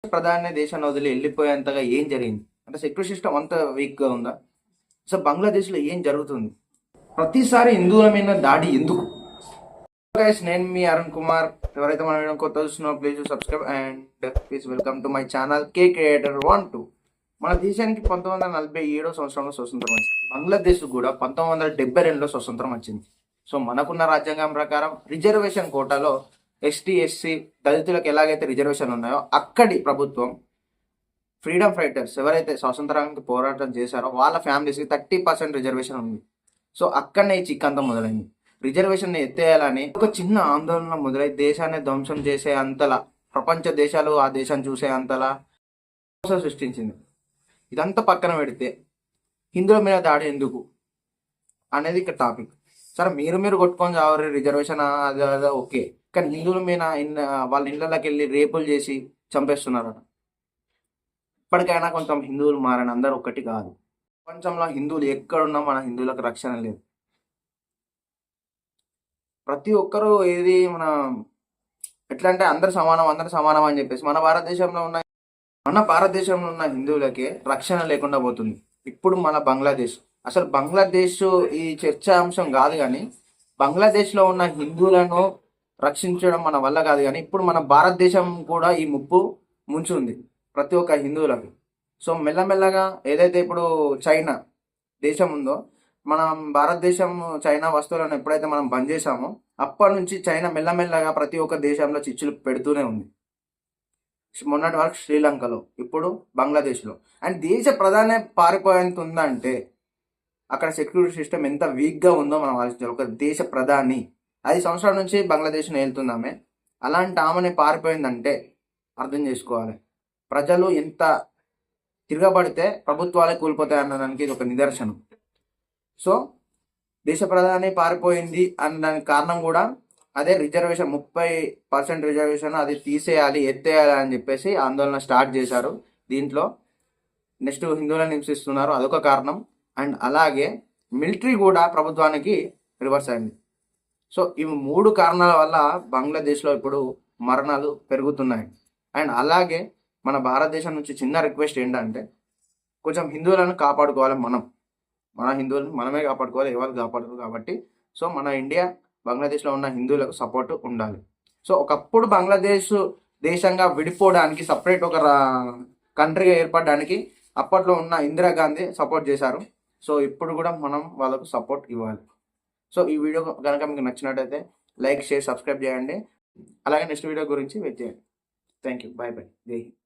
ప్రధాని దేశాన్ని వదిలి వెళ్ళిపోయేంతగా ఏం జరిగింది అంటే సెక్యూరిటీ సిస్టమ్ అంత వీక్గా ఉందా? సో బంగ్లాదేశ్లో ఏం జరుగుతుంది? ప్రతిసారి హిందువుల మీద దాడి ఎందుకు? గైస్, నేను మీ అరుణ్ కుమార్. ఎవరైతే మన వీడియో కొత్త చూస్తున్నారో please subscribe and please welcome to my channel K creator 1-2. మన దేశానికి 1947 సంవత్సరంలో స్వతంత్రం వచ్చింది. బంగ్లాదేశ్ కూడా 1972లో స్వతంత్రం వచ్చింది. సో మనకున్న రాజ్యాంగం ప్రకారం రిజర్వేషన్ కోటాలో ఎస్టీ ఎస్సీ దళితులకు ఎలాగైతే రిజర్వేషన్ ఉన్నాయో అక్కడి ప్రభుత్వం ఫ్రీడమ్ ఫైటర్స్ ఎవరైతే స్వాతంత్రానికి పోరాటం చేశారో వాళ్ళ ఫ్యామిలీస్కి 30% రిజర్వేషన్ ఉంది. సో అక్కడనే ఈ చిక్కంతా మొదలైంది. రిజర్వేషన్ ఎత్తేయాలని ఒక చిన్న ఆందోళన మొదలై దేశాన్ని ధ్వంసం చేసే అంతలా, ప్రపంచ దేశాలు ఆ దేశాన్ని చూసే అంతలా సృష్టించింది. ఇదంతా పక్కన పెడితే హిందువుల మీద దాడి ఎందుకు అనేది ఇక్కడ టాపిక్. సరే, మీరు కొట్టుకొని చావరు, రిజర్వేషన్ అదే ఓకే, కానీ హిందువుల మీద వాళ్ళ ఇళ్ళకి వెళ్ళి రేపులు చేసి చంపేస్తున్నారట. ఇప్పటికైనా కొంచెం హిందువులు మారని, అందరూ ఒక్కటి కాదు. ప్రపంచంలో హిందువులు ఎక్కడున్నా మన హిందువులకు రక్షణ లేదు. ప్రతి ఒక్కరూ ఏది ఎట్లా అంటే అందరు సమానం అని చెప్పేసి మన భారతదేశంలో ఉన్న హిందువులకే రక్షణ లేకుండా పోతుంది. ఇప్పుడు మన బంగ్లాదేశ్, అసలు బంగ్లాదేశ్ ఈ చర్చాంశం కాదు, కానీ బంగ్లాదేశ్లో ఉన్న హిందువులను రక్షించడం మన వల్ల కాదు, కానీ ఇప్పుడు మన భారతదేశం కూడా ఈ ముప్పు ముంచుంది ప్రతి ఒక్క హిందువులకు. సో మెల్లమెల్లగా ఏదైతే ఇప్పుడు చైనా దేశం ఉందో, మనం భారతదేశం చైనా వస్తువులను ఎప్పుడైతే మనం బంద్ చేశామో అప్పటి నుంచి చైనా మెల్లమెల్లగా ప్రతి ఒక్క దేశంలో చిచ్చులు పెడుతూనే ఉంది. మొన్నటి వరకు శ్రీలంకలో, ఇప్పుడు బంగ్లాదేశ్లో. అండ్ దేశ ప్రధాని పారిపోయేంత ఉందంటే అక్కడ సెక్యూరిటీ సిస్టమ్ ఎంత వీక్గా ఉందో మనం ఆలోచించాలి. ఒక దేశ ప్రధాని 5 సంవత్సరాల నుంచి బంగ్లాదేశ్ని వెళ్తుందామే, అలాంటి ఆమెని పారిపోయిందంటే అర్థం చేసుకోవాలి. ప్రజలు ఎంత తిరగబడితే ప్రభుత్వాలే కూలిపోతాయి అన్నదానికి ఇది ఒక నిదర్శనం. సో దేశ ప్రధాని పారిపోయింది అన్నదానికి కారణం కూడా అదే రిజర్వేషన్, 30% రిజర్వేషన్ అది తీసేయాలి, ఎత్తేయాలి అని చెప్పేసి ఆందోళన స్టార్ట్ చేశారు. దీంట్లో నెక్స్ట్ హిందువులను హింసిస్తున్నారు, అదొక కారణం. అండ్ అలాగే మిలిటరీ కూడా ప్రభుత్వానికి రివర్స్ అయింది. సో ఈ 3 కారణాల వల్ల బంగ్లాదేశ్లో ఇప్పుడు మరణాలు పెరుగుతున్నాయి. అండ్ అలాగే మన భారతదేశం నుంచి చిన్న రిక్వెస్ట్ ఏంటంటే, కొంచెం హిందువులను కాపాడుకోవాలి. మన హిందువులను మనమే కాపాడుకోవాలి, ఎవరు కాపాడుకోరు కాబట్టి. సో మన ఇండియా బంగ్లాదేశ్లో ఉన్న హిందువులకు సపోర్ట్ ఉండాలి. సో ఒకప్పుడు బంగ్లాదేశ్ దేశంగా విడిపోవడానికి, సపరేట్ ఒక కంట్రీగా ఏర్పడడానికి అప్పట్లో ఉన్న ఇందిరాగాంధీ సపోర్ట్ చేశారు. సో ఇప్పుడు కూడా మనం వాళ్ళకు సపోర్ట్ ఇవ్వాలి. సో ఈ వీడియో కనుక మీకు నచ్చినట్టయితే లైక్, షేర్, సబ్స్క్రైబ్ చేయండి. అలాగే నెక్స్ట్ వీడియో గురించి వెయిట్ చేయండి. Thank you. బాయ్. జై హింద్.